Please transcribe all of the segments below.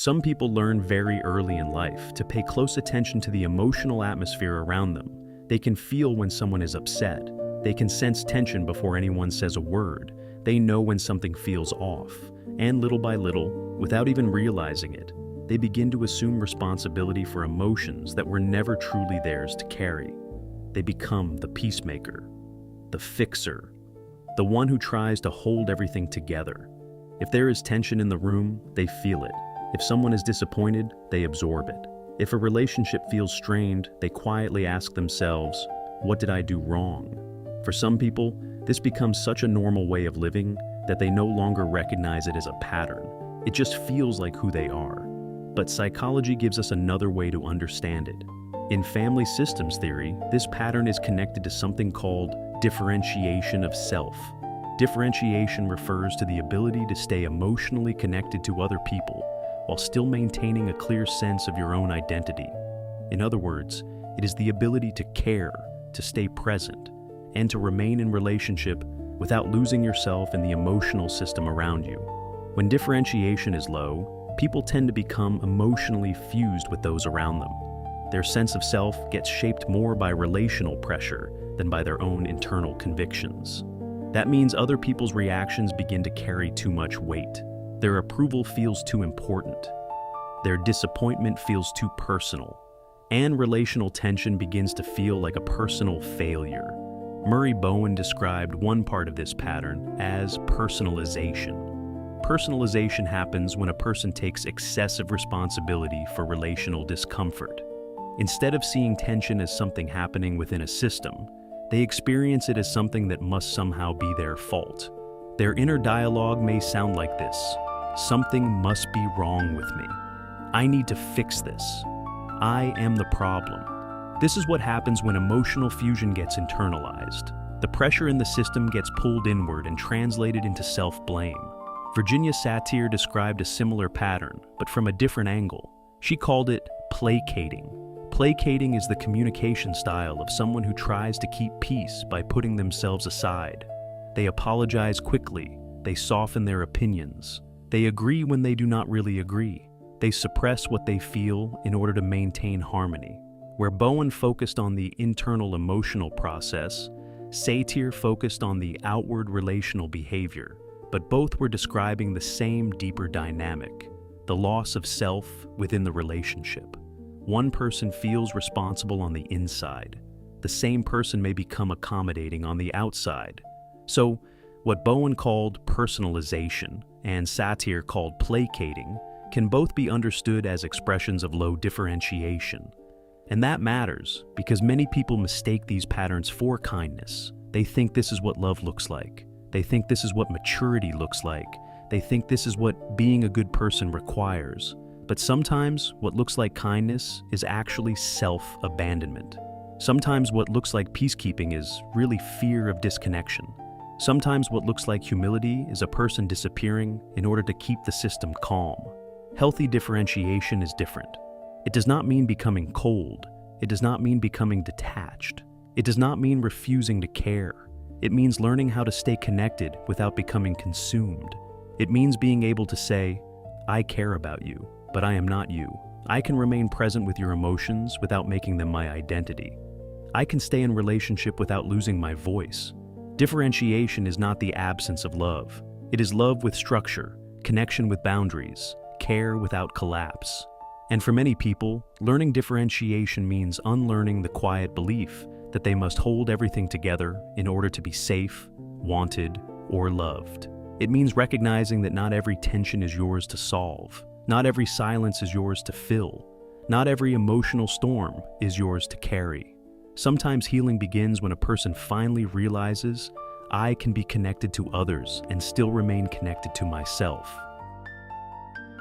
Some people learn very early in life to pay close attention to the emotional atmosphere around them. They can feel when someone is upset. They can sense tension before anyone says a word. They know when something feels off. And little by little, without even realizing it, they begin to assume responsibility for emotions that were never truly theirs to carry. They become the peacemaker, the fixer, the one who tries to hold everything together. If there is tension in the room, they feel it. If someone is disappointed, they absorb it. If a relationship feels strained, they quietly ask themselves, what did I do wrong? For some people, this becomes such a normal way of living that they no longer recognize it as a pattern. It just feels like who they are. But psychology gives us another way to understand it. In family systems theory, this pattern is connected to something called differentiation of self. Differentiation refers to the ability to stay emotionally connected to other people while still maintaining a clear sense of your own identity. In other words, it is the ability to care, to stay present, and to remain in relationship without losing yourself in the emotional system around you. When differentiation is low, people tend to become emotionally fused with those around them. Their sense of self gets shaped more by relational pressure than by their own internal convictions. That means other people's reactions begin to carry too much weight. Their approval feels too important. Their disappointment feels too personal. And relational tension begins to feel like a personal failure. Murray Bowen described one part of this pattern as personalization. Personalization happens when a person takes excessive responsibility for relational discomfort. Instead of seeing tension as something happening within a system, they experience it as something that must somehow be their fault. Their inner dialogue may sound like this: something must be wrong with me. I need to fix this. I am the problem. This is what happens when emotional fusion gets internalized. The pressure in the system gets pulled inward and translated into self-blame. Virginia Satir described a similar pattern, but from a different angle. She called it placating. Placating is the communication style of someone who tries to keep peace by putting themselves aside. They apologize quickly. They soften their opinions. They agree when they do not really agree. They suppress what they feel in order to maintain harmony. Where Bowen focused on the internal emotional process, Satir focused on the outward relational behavior, but both were describing the same deeper dynamic, the loss of self within the relationship. One person feels responsible on the inside. The same person may become accommodating on the outside. So, what Bowen called personalization and Satir called placating can both be understood as expressions of low differentiation. And that matters because many people mistake these patterns for kindness. They think this is what love looks like. They think this is what maturity looks like. They think this is what being a good person requires. But sometimes what looks like kindness is actually self-abandonment. Sometimes what looks like peacekeeping is really fear of disconnection. Sometimes what looks like humility is a person disappearing in order to keep the system calm. Healthy differentiation is different. It does not mean becoming cold. It does not mean becoming detached. It does not mean refusing to care. It means learning how to stay connected without becoming consumed. It means being able to say, I care about you, but I am not you. I can remain present with your emotions without making them my identity. I can stay in relationship without losing my voice. Differentiation is not the absence of love. It is love with structure, connection with boundaries, care without collapse. And for many people, learning differentiation means unlearning the quiet belief that they must hold everything together in order to be safe, wanted, or loved. It means recognizing that not every tension is yours to solve. Not every silence is yours to fill. Not every emotional storm is yours to carry. Sometimes healing begins when a person finally realizes, I can be connected to others and still remain connected to myself.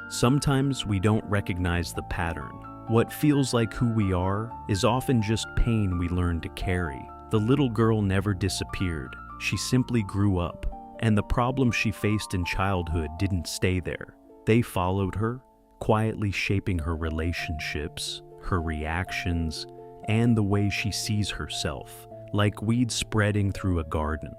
Sometimes we don't recognize the pattern. What feels like who we are is often just pain we learned to carry. The little girl never disappeared. She simply grew up. And the problems she faced in childhood didn't stay there. They followed her, quietly shaping her relationships, her reactions, and the way she sees herself, like weeds spreading through a garden.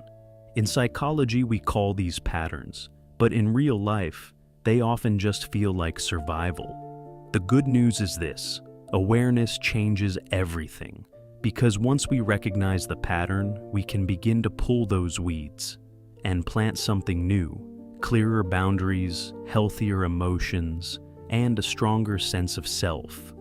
In psychology, we call these patterns, but in real life, They often just feel like survival. The good news is this: awareness changes everything. Because once we recognize the pattern, we can begin to pull those weeds and plant something new, clearer boundaries, healthier emotions, and a stronger sense of self.